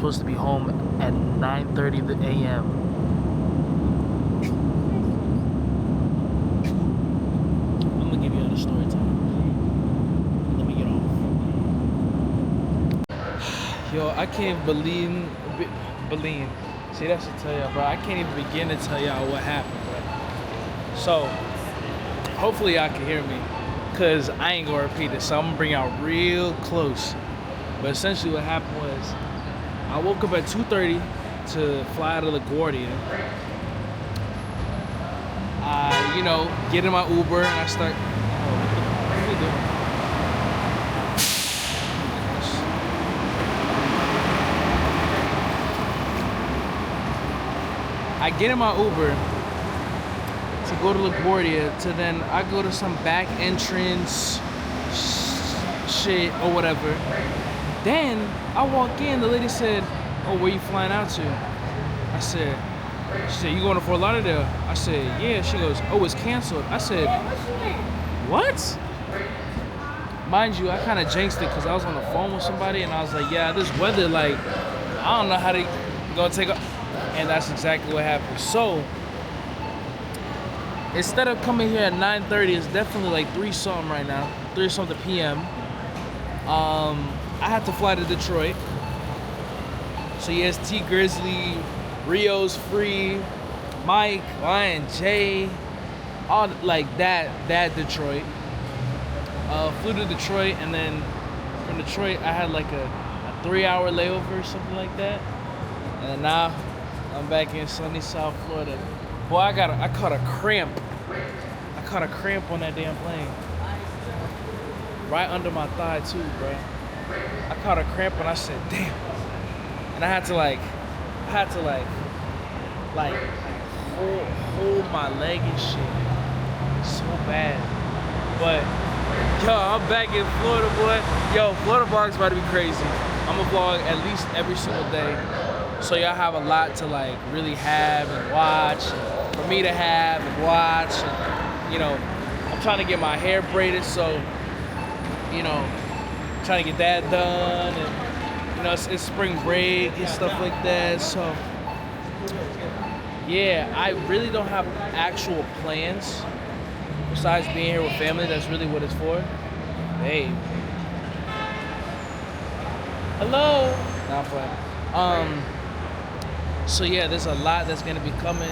supposed to be home at 9:30 a.m. I'm gonna give you the story time. Let me get off. Yo, I can't believe. See, that should tell y'all, bro. I can't even begin to tell y'all what happened, bro. So, hopefully y'all can hear me, cause I ain't gonna repeat it. So I'm gonna bring y'all real close. But essentially, what happened was, I woke up at 2:30 to fly to LaGuardia. I, get in my Uber and I start. Oh, what are we doing? I get in my Uber to go to LaGuardia, to then I go to some back entrance shit or whatever. Then I walk in, the lady said, "Oh, where you flying out to?" I said, she said, "You going to Fort Lauderdale?" I said, "Yeah." She goes, "Oh, it's canceled." I said, "What?" Mind you, I kind of jinxed it because I was on the phone with somebody and I was like, "Yeah, this weather, like, I don't know how they gonna take off." And that's exactly what happened. So, instead of coming here at 9:30, it's definitely like 3-something right now, 3-something p.m. I had to fly to Detroit. So yes, T Grizzly, Rio's free, Mike, Lion J, all like that Detroit. Flew to Detroit, and then from Detroit I had like a 3-hour layover or something like that. And now I'm back in sunny South Florida. Boy, I caught a cramp. I caught a cramp on that damn plane. Right under my thigh too, bro. I caught a cramp and I said, "Damn." And I had to hold my leg and shit. So bad. But yo, I'm back in Florida, boy. Yo, Florida vlog's about to be crazy. I'm gonna vlog at least every single day. So y'all have a lot to like really have and watch, and for me to have and watch. And, I'm trying to get my hair braided, so trying to get that done, and it's spring break and stuff like that. So yeah, I really don't have actual plans besides being here with family. That's really what it's for. Hey, hello. Nah, I'm playing. So yeah, there's a lot that's gonna be coming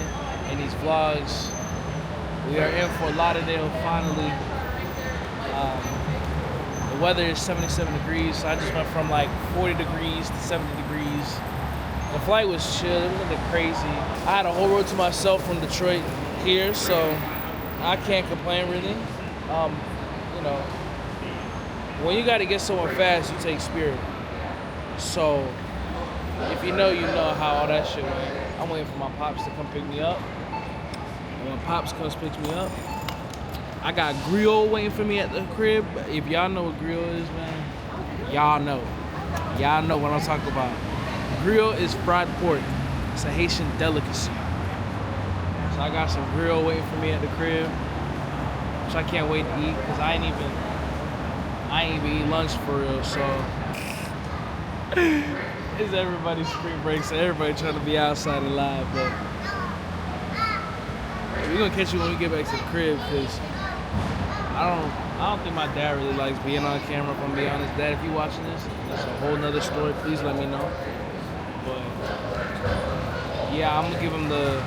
in these vlogs. We are in Fort Lauderdale finally. The weather is 77 degrees, so I just went from like 40 degrees to 70 degrees. The flight was chill, it wasn't crazy. I had a whole road to myself from Detroit here, so I can't complain really. When you gotta get somewhere fast, you take Spirit. So if you know how all that shit went. I'm waiting for my pops to come pick me up. And when pops comes picks me up, I got griot waiting for me at the crib. If y'all know what griot is, man, y'all know. Y'all know what I'm talking about. Griot is fried pork. It's a Haitian delicacy. So I got some griot waiting for me at the crib, which I can't wait to eat because I ain't even eat lunch for real. So it's everybody's spring break, so everybody trying to be outside alive. But we're gonna catch you when we get back to the crib because I don't think my dad really likes being on camera, if I'm being honest. Dad, if you watching this, that's a whole nother story. Please let me know. But yeah, I'm gonna give him the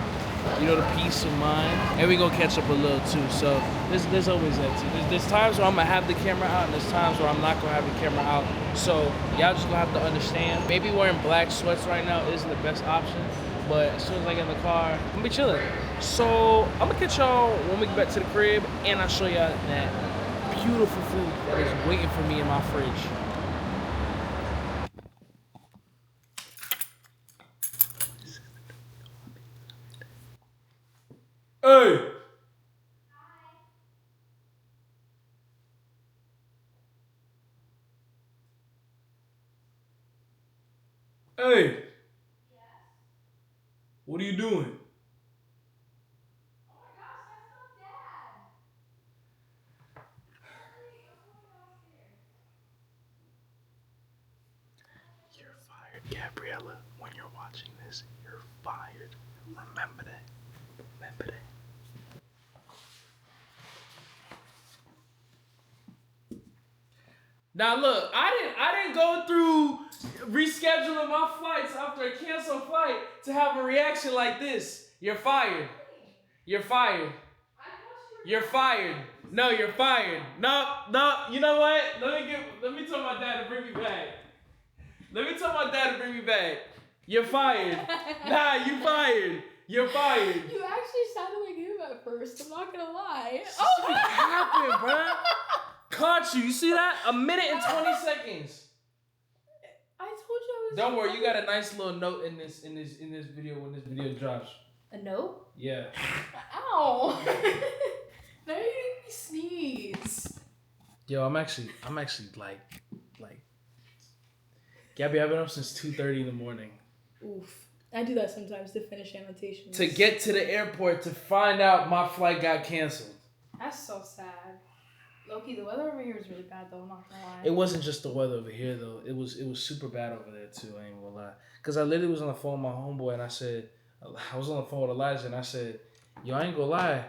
peace of mind, and we gonna catch up a little too. So there's always that too. There's times where I'm gonna have the camera out, and there's times where I'm not gonna have the camera out. So y'all just gonna have to understand. Maybe wearing black sweats right now isn't the best option, but as soon as I get in the car, I'm gonna be chilling. So I'm gonna catch y'all when we get back to the crib, and I'll show y'all that beautiful food that is waiting for me in my fridge. Hey! Hey! Yes? What are you doing? Oh my gosh, that's not Dad! You're fired. Gabriella, when you're watching this, you're fired. Remember that. Remember that. Now look, I didn't go through rescheduling my flights after a canceled flight to have a reaction like this. You're fired. You're fired. You're fired. No, you're fired. No. You know what? Let me tell my dad to bring me back. You're fired. Nah, you fired. You're fired. You actually sounded like him at first. I'm not gonna lie. What happened, bro? Caught you. You see that? A minute and 20 seconds. I told you I was. Don't worry, you got a nice little note in this video when this video drops. A note? Yeah. Ow! Now you're making me sneeze. Yo, I'm actually like. Gabby, I've been up since 2:30 in the morning. Oof. I do that sometimes to finish annotations. To get to the airport to find out my flight got canceled. That's so sad. Loki, the weather over here is really bad though, I'm not gonna lie. It wasn't just the weather over here though. It was super bad over there too, I ain't gonna lie. Cause I literally was on the phone with my homeboy and I was on the phone with Elijah and I said, yo, I ain't gonna lie.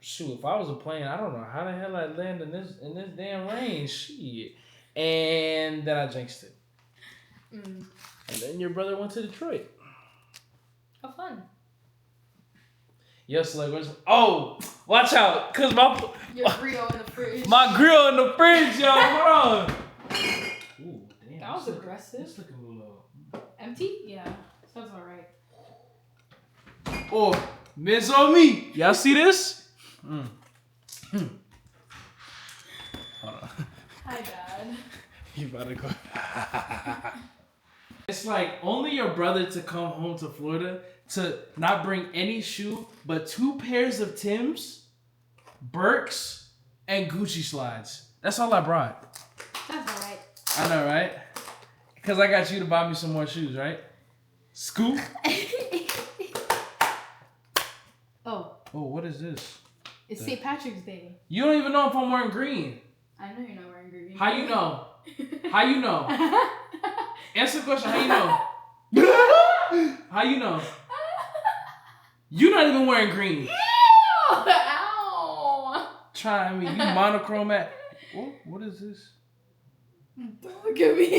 Shoot, if I was a plane, I don't know how the hell I'd land in this damn rain. Shit. And then I jinxed it. And then your brother went to Detroit. How fun. Yes, like, oh, watch out, cause your grill in the fridge. My grill in the fridge, yo. Hold on. Ooh, damn. That was aggressive. It's looking a little empty. Yeah, sounds alright. Oh, miss on me. Y'all see this? Hold on. Hi, Dad. You about to go. It's like only your brother to come home to Florida to not bring any shoe but 2 pairs of Timbs, Birks, and Gucci slides. That's all I brought. That's alright. I know, right? Because I got you to buy me some more shoes, right? Scoop. Oh, what is this? it's St. Patrick's Day. You don't even know if I'm wearing green. I know you're not wearing green. How you know? How you know? Answer the question. How you know? How you know? You're not even wearing green. Ew! Ow! Try me. You monochrome. What is this? Don't look at me.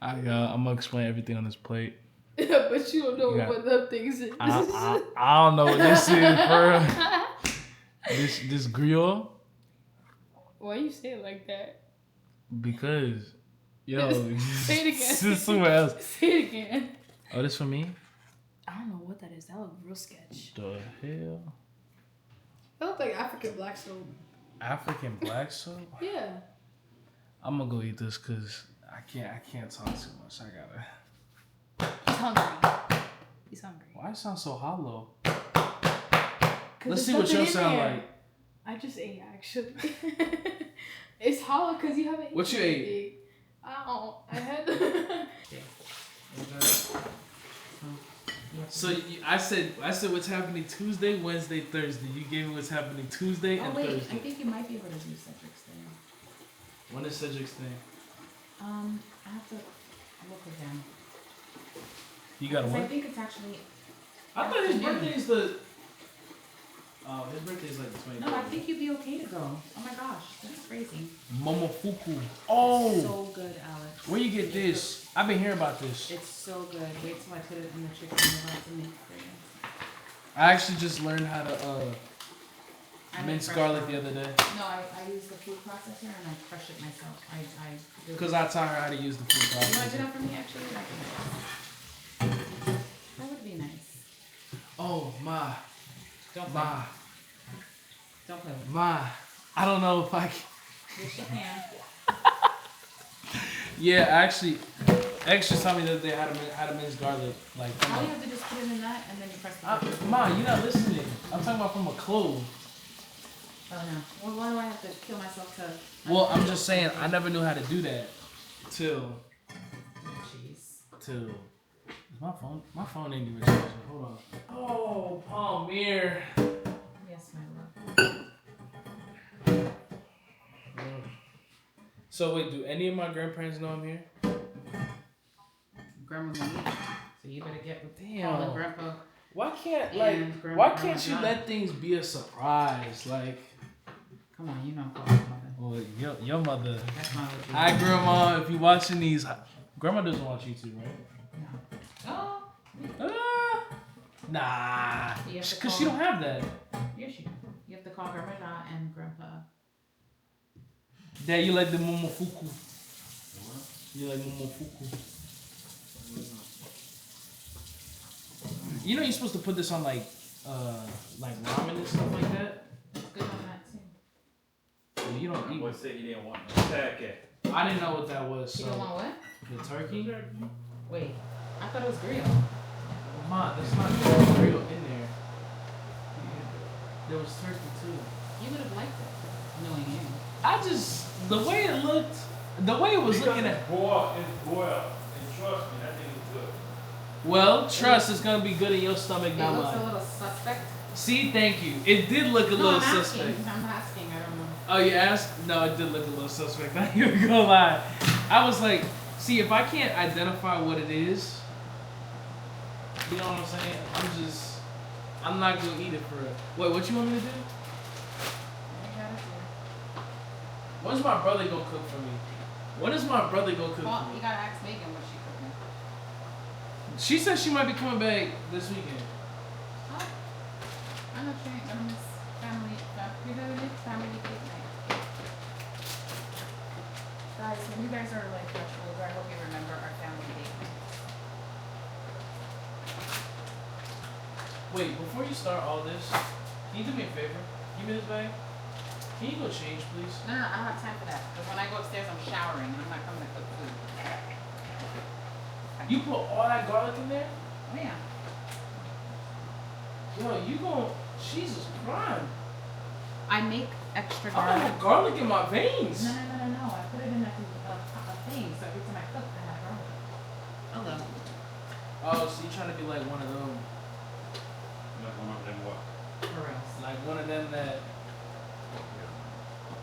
I'm gonna explain everything on this plate. But you don't know what the things is. I don't know what this is, bro. This grill. Why you say it like that? Because, yo, say it again. This is somewhere else. Say it again. Oh, this for me? I don't know what that is. That looks real sketch. The hell? That looks like African black soap. African black soap? Yeah. I'm gonna go eat this because I can't talk too much. I gotta. He's hungry. He's hungry. Why it sound so hollow? Let's see there's what yours nothing in sound there. like. I just ate actually. It's hollow because you haven't eaten. What you anything. ate? I had. So I said what's happening Tuesday, Wednesday, Thursday. You gave me what's happening Tuesday and wait, Thursday. I think you might be able to do Cedric's thing. When is Cedric's thing? I have to look again. You got I one? think it's actually. I thought his birthday is the. Oh, his birthday is like the 23rd. No, I think you'd be okay to go. Oh my gosh, that's crazy. Momofuku. Oh. So good, Alex. Where you get this? I've been hearing about this. It's so good. Wait till I put it in the chicken and about to make for you. I actually just learned how to I mince make garlic fresh the other day. No, I use the food processor and I crush it myself. I do. Because I taught her how to use the food You want to do processor. that for me, actually? That would be nice. Oh, ma. Don't play. Ma. Don't play with me. Ma. I don't know if I can. Wash your hand. Yeah, actually taught me the other day how to mince garlic. Like, All you have to do is put it in that and then you press the button. Ma, you're not listening. I'm talking about from a clove. Oh no. Well, why do I have to kill myself to... Well, I'm just saying, I never knew how to do that till Jeez. my phone ain't even charging. Hold on. Oh, Palmyre. Yes, my love. So wait, do any of my grandparents know I'm here? Grandma Monique. So you better get with Damn. calling Grandpa. Why can't And Grandma- why can't Grandma you let things be a surprise? Like, Come on, you know I'm calling mother. well, your mother. That's my little Hi, Grandma. If you watching these, Grandma doesn't watch YouTube, right? No. Uh, nah, You have to because call- she don't have that. Yes, you have to call Grandma Da and Grandpa. Dad, you like the momofuku? You like momofuku? You know you're supposed to put this on like ramen and stuff like that. It's good on that too. Well, you don't eat. Boy said he didn't want no turkey. I didn't know what that was. You So don't want what? the turkey. Wait, I thought it was grilled. Ma, there's not real in there. There was turkey too. You would have liked it, knowing you. I just the way it looked, the way it was looking at. Boil and trust me, that thing is good. Well, trust is gonna be good in your stomach, It not looks a mine. little suspect. See, thank you. It did look a No, little I'm suspect. asking. I'm asking. I don't know. Oh, you asked? No, it did look a little suspect. I ain't even gonna lie. I was like, see, if I can't identify what it is, you know what I'm saying? I'm not gonna eat it for it. Wait, what you want me to do? You gotta do. When's my brother gonna cook for me? When is my brother gonna cook Well, for you me? gotta ask Megan what she cooking. She said she might be coming back this weekend. Oh, I know she ain't gonna miss family. You're gonna miss family date night. Guys, when you guys are like much older, I hope you remember our family date night. Wait, before you start all this, can you do me a favor? Give me this bag. Can you go change, please? No, I don't have time for that. Because when I go upstairs, I'm showering and I'm not coming to cook food. You put all that garlic in there? Oh yeah. Yo, you gon' Jesus Christ. I make extra I garlic. have garlic in my veins. No. I put it in a thing, so every time I cook, I have garlic. Hello. Oh, so you trying to be like one of them. Not one of them what? Or else. Like one of them that.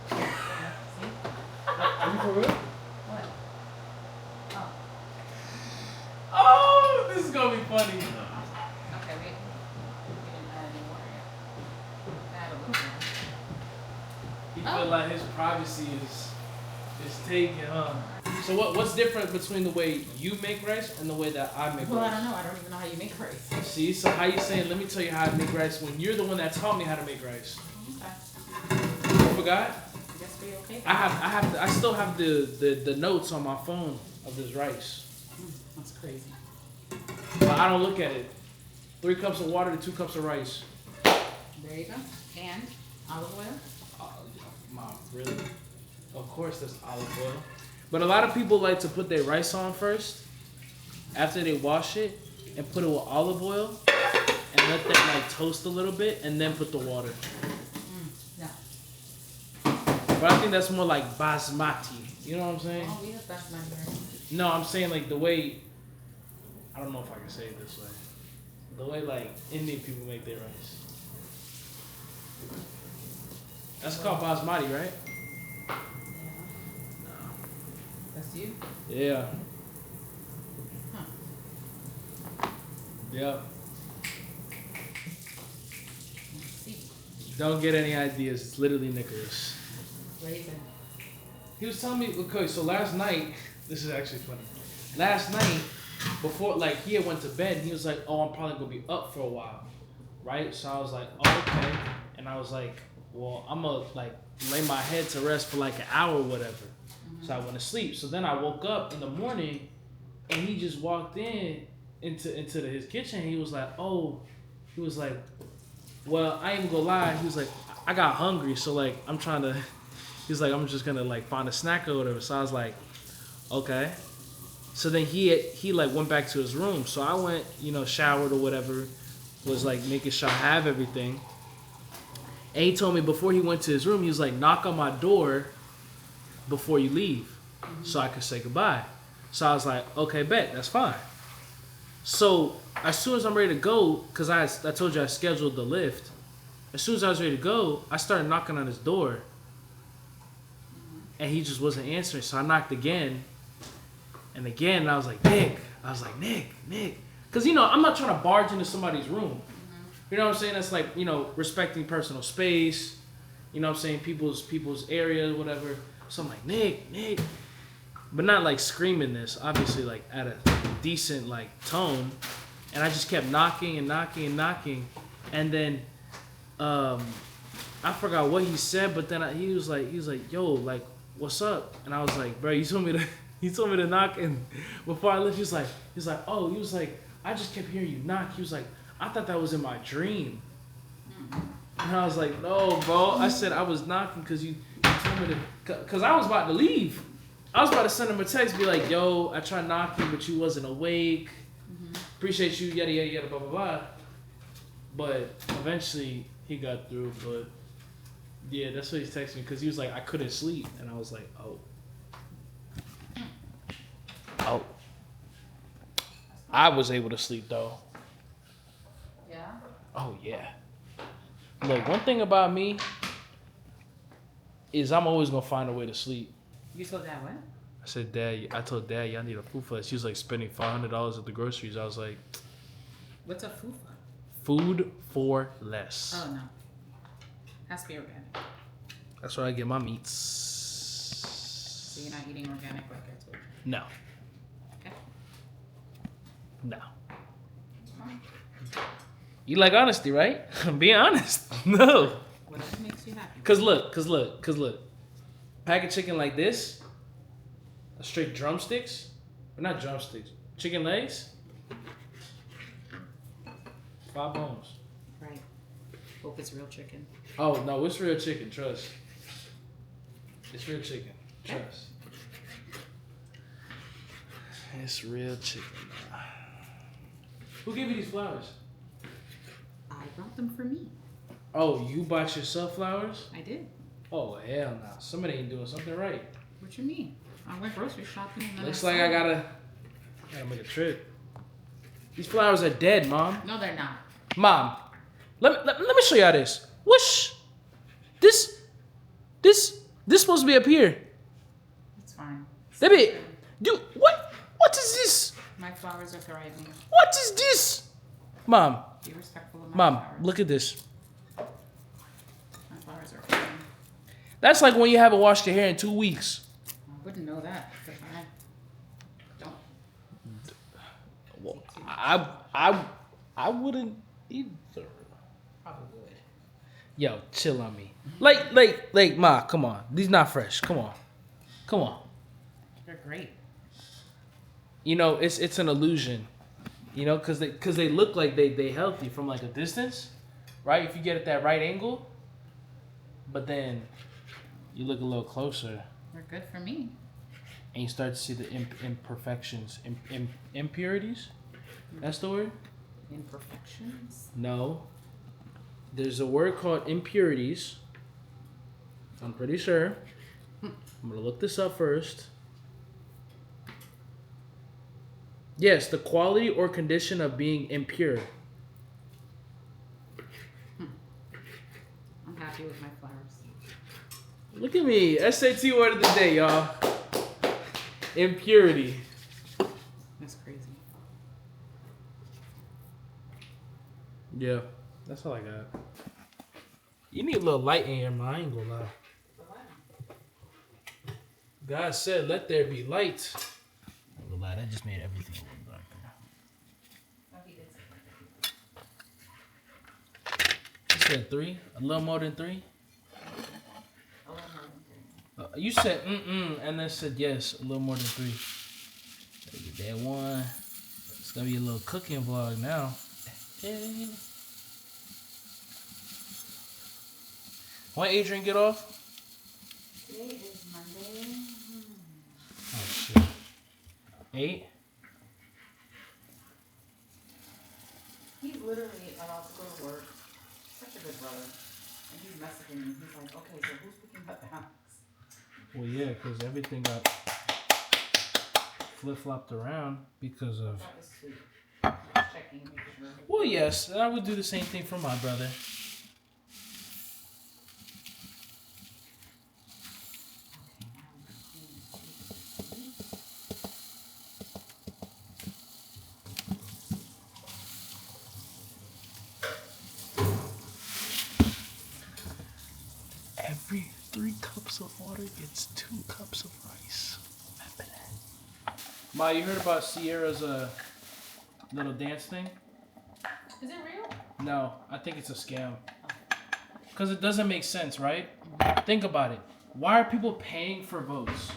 Yeah, see? Are you for real? What? Oh. Oh, this is gonna be funny. Okay, wait. We didn't add any water yet. Add a little more. He Oh. feel like his privacy is taken, huh? So what's different between the way you make rice and the way that I make Well, I rice? don't know. I don't even know how you make rice. See, so how you saying? Let me tell you how to make rice when you're the one that taught me how to make rice. Okay. You forgot? I guess we're okay. I still have the notes on my phone of this rice, That's crazy. but I don't look at it. 3 cups of water to 2 cups of rice. There you go. And olive oil. Mom, really? Of course there's olive oil. But a lot of people like to put their rice on first, after they wash it, and put it with olive oil, and let that like toast a little bit, and then put the water. No. But I think that's more like basmati. You know what I'm saying? Oh, we have basmati rice. No, I'm saying like the way, I don't know if I can say it this way. The way like Indian people make their rice. That's called basmati, right? Yeah. That's you? Yeah. Huh. Yep. Let's see. Don't get any ideas. It's literally Nicholas. Where you been? He was telling me, okay, so last night, this is actually funny. Last night, before, like, he had went to bed, and he was like, oh, I'm probably going to be up for a while, right? So I was like, oh, okay. And I was like, well, I'm going to, like, lay my head to rest for, like, an hour or whatever. So I went to sleep. So then I woke up in the morning, and he just walked into his kitchen. He was like, oh, he was like, well, I ain't even gonna lie. He was like, I got hungry, so, like, I'm trying to... He's like, I'm just gonna like find a snack or whatever. So I was like, okay. So then he like went back to his room. So I went, showered or whatever, was like making sure I have everything. And he told me before he went to his room, he was like, knock on my door before you leave, so I could say goodbye. So I was like, okay, bet, that's fine. So as soon as I'm ready to go, cause I told you I scheduled the lift. As soon as I was ready to go, I started knocking on his door. and he just wasn't answering. So I knocked again, and again, and I was like, Nick. I was like, Nick. Because, you know, I'm not trying to barge into somebody's room. You know what I'm saying? That's like, you know, respecting personal space. You know what I'm saying? People's areas, whatever. So I'm like, Nick. But not like screaming this, obviously like at a decent like tone. And I just kept knocking. And then I forgot what he said, but then he was like, yo, like, what's up? And I was like, bro, you told me to knock. And before I left, he was like, I just kept hearing you knock. He was like, I thought that was in my dream. And I was like, no, bro. I said I was knocking because you told me to, because I was about to leave. I was about to send him a text, be like, yo, I tried knocking, but you wasn't awake. Appreciate you, yada, yada, yada, blah, blah, blah. But eventually he got through. But yeah, that's what he's texting me, because he was like, I couldn't sleep. And I was like, oh. I was able to sleep though. Yeah? Oh yeah. Look, one thing about me is I'm always gonna find a way to sleep. You told Dad what? I said, Dad, I told Dad, y'all need a food for less. She was like spending $500 at the groceries. I was like, What's a fufa? food for less. Oh, no. Has to be organic. That's where I get my meats. So you're not eating organic like I told you? No. Okay. No. You like honesty, right? I'm being honest. No. Whatever makes you happy. Cause look. Pack of chicken like this, straight drumsticks, or not drumsticks, chicken legs, 5 bones. Right. Hope it's real chicken. Oh no, it's real chicken. Trust. It's real chicken. Trust. It's real chicken. Who gave you these flowers? I brought them for me. Oh, you bought yourself flowers? I did. Oh hell no! Somebody ain't doing something right. What you mean? I went grocery shopping and then Looks I like saw I gotta make a trip. These flowers are dead, Mom. No, they're not. Mom, let me show y'all this. Whoosh! This supposed to be up here. It's fine. Baby, dude, what is this? My flowers are thriving. What is this? Mom, Be respectful of my Mom, flowers. look at this. My flowers are thriving. That's like when you haven't washed your hair in 2 weeks. I wouldn't know that because I don't. Well, I wouldn't either. Probably would. Yo, chill on me. Like, Ma, come on. These not fresh. Come on. They're great. You know, it's an illusion. You know, cause they look like they healthy from like a distance, right? If you get at that right angle, but then you look a little closer They're good for me. and you start to see the imperfections, impurities. That's the word? Imperfections. No. There's a word called impurities. I'm pretty sure. I'm gonna look this up first. Yes, the quality or condition of being impure. I'm happy with my flowers. Look at me. SAT word of the day, y'all. Impurity. That's crazy. Yeah, that's all I got. You need a little light in your mind, I ain't gonna lie. God said, let there be light. I ain't gonna lie, that just made everything a little darker. You said 3? A little more than 3? You said and then said yes, a little more than 3. Get that one. It's gonna be a little cooking vlog now. Hey. When Adrian get off? Today is Monday. Oh shit. 8? He's literally about to go to work. Such a good brother. And he's messaging me. He's like, okay, so who's picking up the house? Well, yeah, because everything got flip-flopped around because of... That was sweet. Just checking, making sure. Well, yes, I would do the same thing for my brother. Every 3 cups of water gets 2 cups of rice. Remember that. Ma, you heard about Sierra's little dance thing? Is it real? No, I think it's a scam. Because it doesn't make sense, right? Think about it. Why are people paying for votes?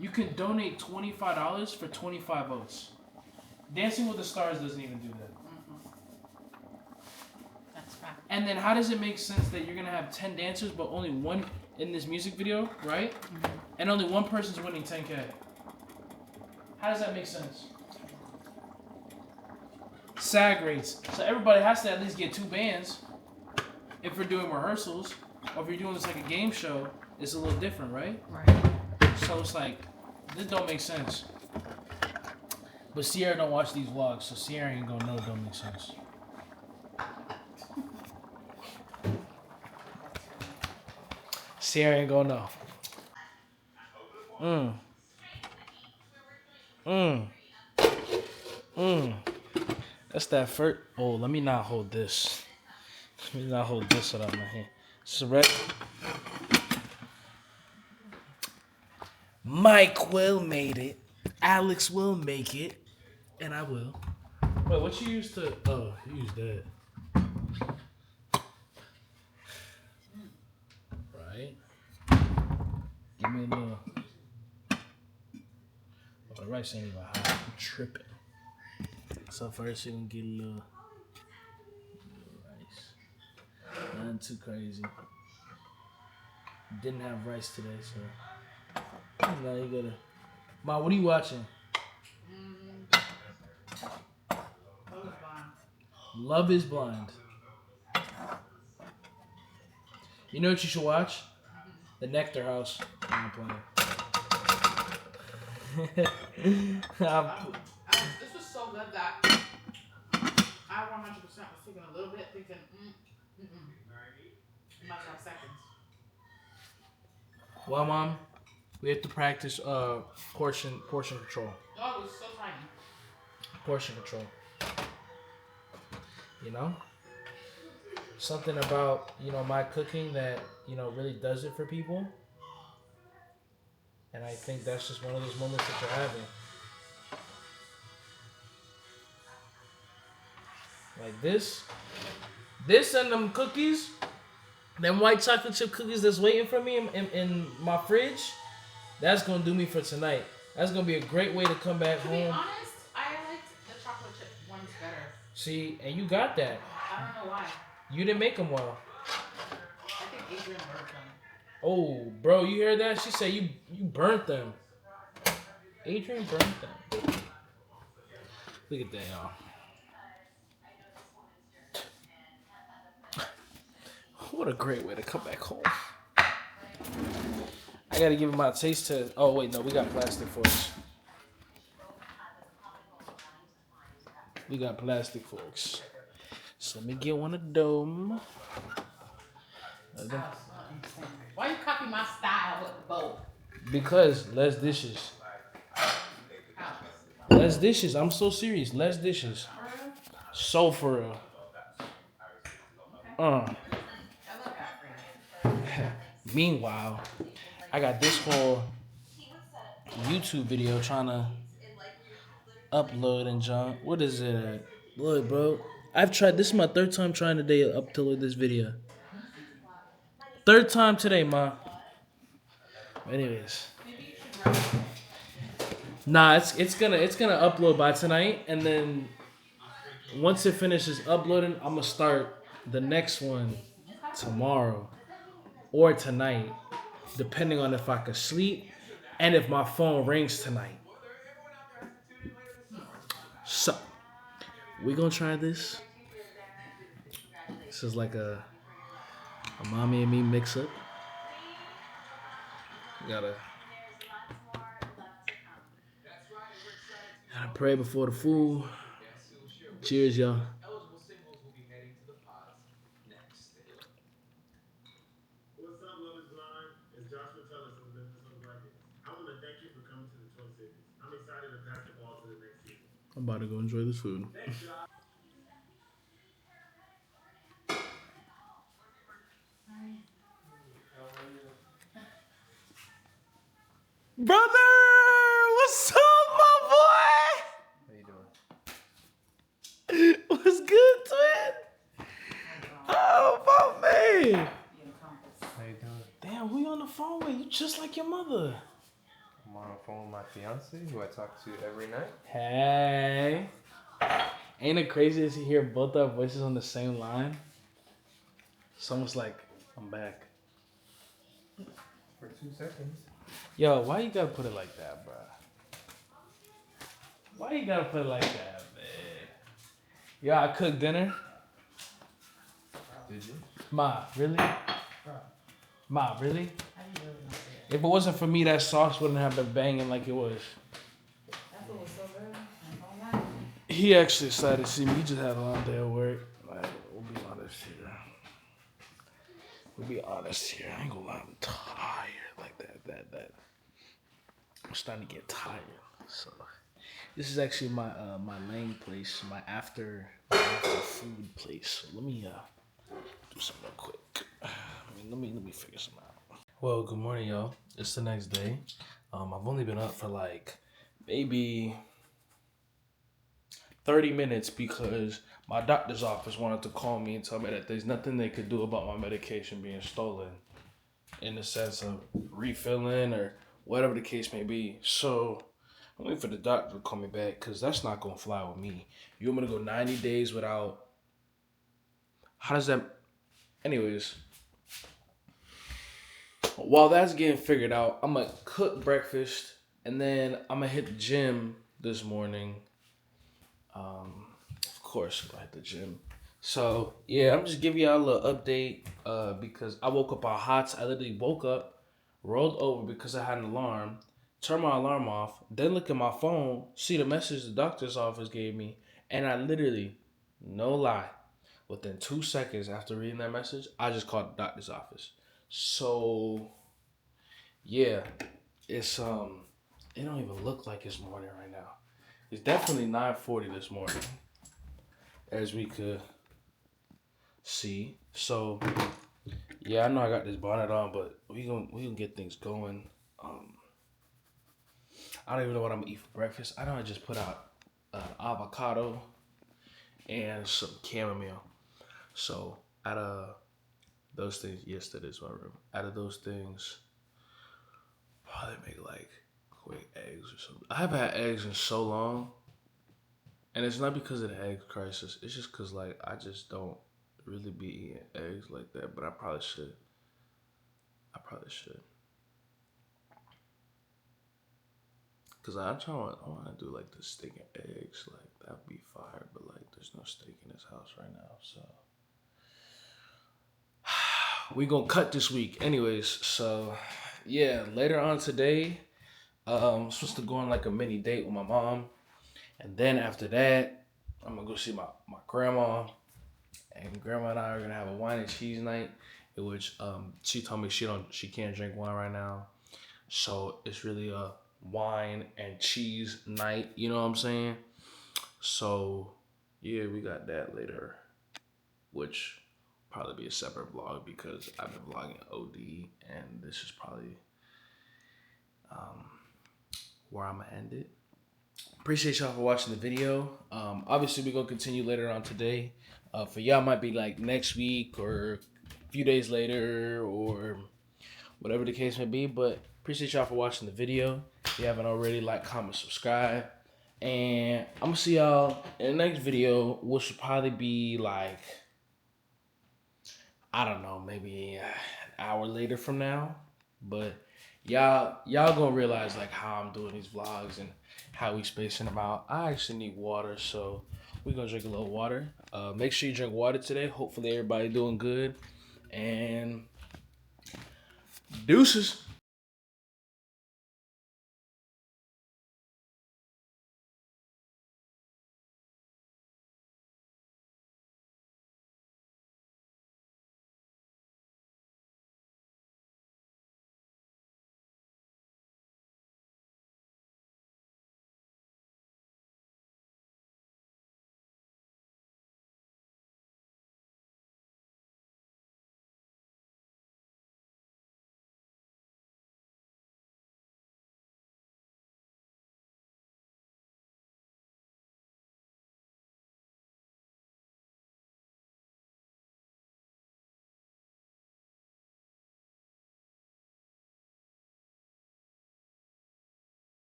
You can donate $25 for 25 votes. Dancing with the Stars doesn't even do that. That's right. And then how does it make sense that you're going to have 10 dancers but only one in this music video, right? And only one person's winning 10K? How does that make sense? SAG rates. So everybody has to at least get 2 bands. If we're doing rehearsals, or if you're doing this like a game show, it's a little different, right? Right. So it's like, this don't make sense. But Sierra don't watch these vlogs, so Sierra ain't gonna know it don't make sense. Sierra ain't gonna know. That's that first. Oh, let me not hold this. Let me not hold this out of my hand. Surrect. Mike will made it. Alex will make it. And I will. Wait, what you used to... Oh, you used that. Right. Give me a little... Oh, the rice ain't even hot. I'm tripping. So first you're gonna get a little rice. Nothing too crazy. Didn't have rice today, so... Now you gotta... Ma, what are you watching? Love is Blind. You know what you should watch? The Nectar House. I'm playing. This was so good that I 100% was taking a little bit, thinking, you must have seconds. Well, Mom, we have to practice portion control. Oh, it was so tiny. Portion control. You know? Something about, my cooking that, really does it for people. And I think that's just one of those moments that you're having. Like this and them cookies, them white chocolate chip cookies that's waiting for me in my fridge, that's going to do me for tonight. That's going to be a great way to come back home. To be honest, I liked the chocolate chip ones better. See, and you got that. I don't know why. You didn't make them well. I think Adrian burnt them. Oh, bro, you hear that? She said you burnt them. Adrian burnt them. Look at that, y'all. What a great way to come back home. I gotta give it my taste test. Oh, wait, no, we got plastic forks. We got plastic forks. So let me get one of them. Why you copy my style with the bowl? Because less dishes. Less dishes. I'm so serious. Less dishes. So for real. Meanwhile, I got this whole YouTube video trying to upload and jump. What is it at? Look, bro. This is my 3rd time trying today to upload this video. 3rd time today, ma. Anyways. Nah, it's gonna upload by tonight, and then once it finishes uploading, I'm gonna start the next one tomorrow or tonight, depending on if I can sleep and if my phone rings tonight. So, we gonna try this. This is like a mommy and me mix up. Gotta pray before the food. Cheers, y'all. What's up, Love is Blind? It's Joshua Tullis from the Memphis Nuggets. I want to thank you for coming to the Twin Cities. I'm excited to pass the ball to the next season. I'm about to go enjoy this food. Thanks, Josh. Brother, what's up, my How you doing? boy? What's good, twin? Oh, my man. Be an accomplice. How you doing? Damn, who you on the phone with? You just like your mother. I'm on the phone with my fiance, who I talk to every night. Hey. Ain't it crazy to hear both our voices on the same line? It's almost like I'm back. For 2 seconds. Yo, why you gotta put it like that, bro? Why you gotta put it like that, man? Yo, I cooked dinner. Did you? Ma, really? Ma, really? How you really not there? If it wasn't for me, that sauce wouldn't have been banging like it was. That food was so good. That's all that. He actually decided to see me. He just had a long day at work. Like, we'll be honest here. We'll be honest here. I ain't gonna lie, I'm tired. Like that. I'm starting to get tired. So, this is actually my my main place, my after food place. So let me do something real quick. Let me figure something out. Well, good morning, y'all. It's the next day. I've only been up for like maybe 30 minutes because my doctor's office wanted to call me and tell me that there's nothing they could do about my medication being stolen in the sense of refilling or whatever the case may be. So I'm waiting for the doctor to call me back because that's not going to fly with me. You want me to go 90 days without... How does that... Anyways, while that's getting figured out, I'm going to cook breakfast and then I'm going to hit the gym this morning. Of course, I hit the gym. So, yeah, I'm just giving y'all a little update because I woke up on hots. I literally woke up, rolled over because I had an alarm, turned my alarm off, then look at my phone, see the message the doctor's office gave me, and I literally, no lie, within 2 seconds after reading that message, I just called the doctor's office. So, yeah, it's, it don't even look like it's morning right now. It's definitely 9:40 this morning, as we could see. So, yeah, I know I got this bonnet on, but we gonna get things going. I don't even know what I'm gonna eat for breakfast. I know I just put out avocado and some chamomile. So, out of those things, yes, that is my room. Out of those things, probably make like quick eggs or something. I haven't had eggs in so long, and it's not because of the egg crisis. It's just because like I just don't really be eating eggs like that. But I probably should. Cause I want to do like the steak and eggs. Like that'd be fire. But like there's no steak in this house right now, so we gonna cut this week, anyways. So yeah, later on today. I'm supposed to go on like a mini date with my mom. And then after that, I'm gonna go see my grandma. And grandma and I are gonna have a wine and cheese night, in which she told me she can't drink wine right now. So it's really a wine and cheese night, you know what I'm saying? So yeah, we got that later, which probably be a separate vlog because I've been vlogging OD and this is probably where I'm gonna end it. Appreciate y'all for watching the video. Obviously we're gonna continue later on today. For y'all might be like next week or a few days later or whatever the case may be, but appreciate y'all for watching the video. If you haven't already, like, comment, subscribe. And I'm gonna see y'all in the next video, which will probably be like, I don't know, maybe an hour later from now. But y'all gonna realize like how I'm doing these vlogs and how we spacing them out. I actually need water, so we're gonna drink a little water. Make sure you drink water today. Hopefully everybody doing good. And deuces.